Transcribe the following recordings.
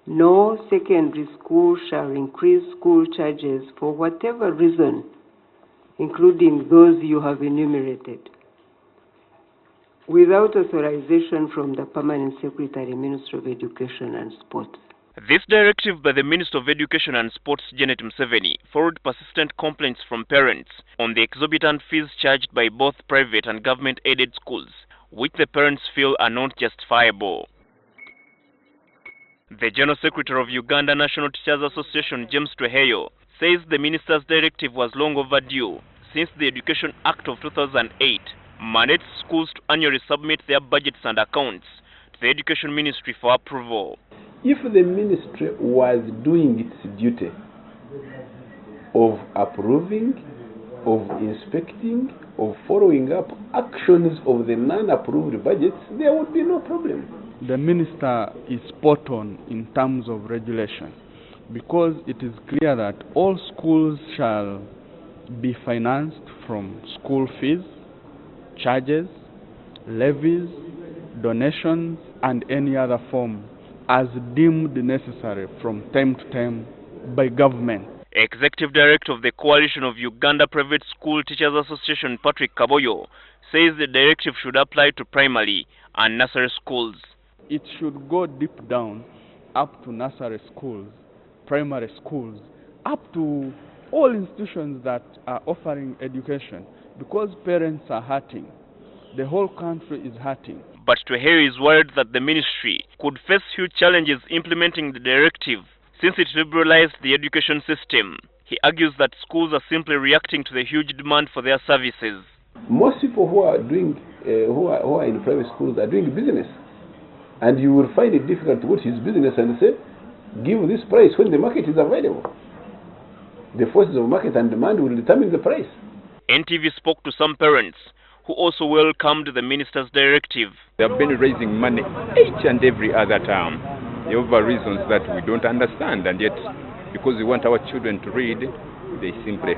No secondary school shall increase school charges for whatever reason, including those you have enumerated, without authorization from the Permanent Secretary, Ministry of Education and Sports. This directive by the Minister of Education and Sports, Janet Museveni, followed persistent complaints from parents on the exorbitant fees charged by both private and government-aided schools, which the parents feel are not justifiable. The General Secretary of Uganda National Teachers Association, James Tweheyo, says the minister's directive was long overdue since the Education Act of 2008 mandates schools to annually submit their budgets and accounts to the Education Ministry for approval. If the ministry was doing its duty of approving, of inspecting, of following up actions of the non-approved budgets, there would be no problem. The minister is spot on in terms of regulation, because it is clear that all schools shall be financed from school fees, charges, levies, donations, and any other form as deemed necessary from time to time by government. Executive Director of the Coalition of Uganda Private School Teachers Association, Patrick Kaboyo, says the directive should apply to primary and nursery schools. It should go deep down, up to nursery schools, primary schools, up to all institutions that are offering education, because parents are hurting. The whole country is hurting. But Tweheyo is worried that the ministry could face huge challenges implementing the directive since it liberalized the education system. He argues that schools are simply reacting to the huge demand for their services. Most people who are doing, who are in private schools are doing business, and you will find it difficult to go to his business and say, give this price when the market is available. The forces of market and demand will determine the price. NTV spoke to some parents who also welcomed the minister's directive. They have been raising money each and every other time over reasons that we don't understand, and yet because we want our children to read, we simply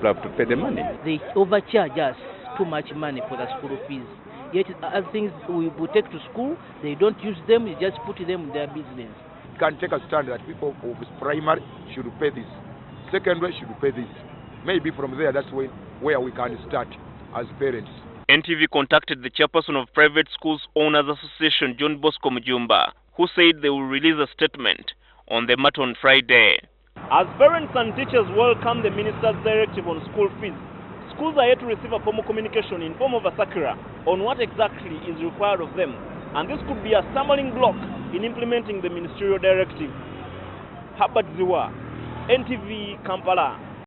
have to pay the money. They overcharge us too much money for the school fees. Yet other things we take to school, they don't use them, we just put them in their business. You can take a stand that people of primary should pay this, secondary should pay this. Maybe from there, that's where we can start as parents. NTV contacted the chairperson of Private Schools Owners Association, John Bosco Mujumba, who said they will release a statement on the matter on Friday. As parents and teachers welcome the minister's directive on school fees, schools are yet to receive a formal communication in form of a circular on what exactly is required of them, and this could be a stumbling block in implementing the ministerial directive. Herbert Ziwa, NTV, Kampala.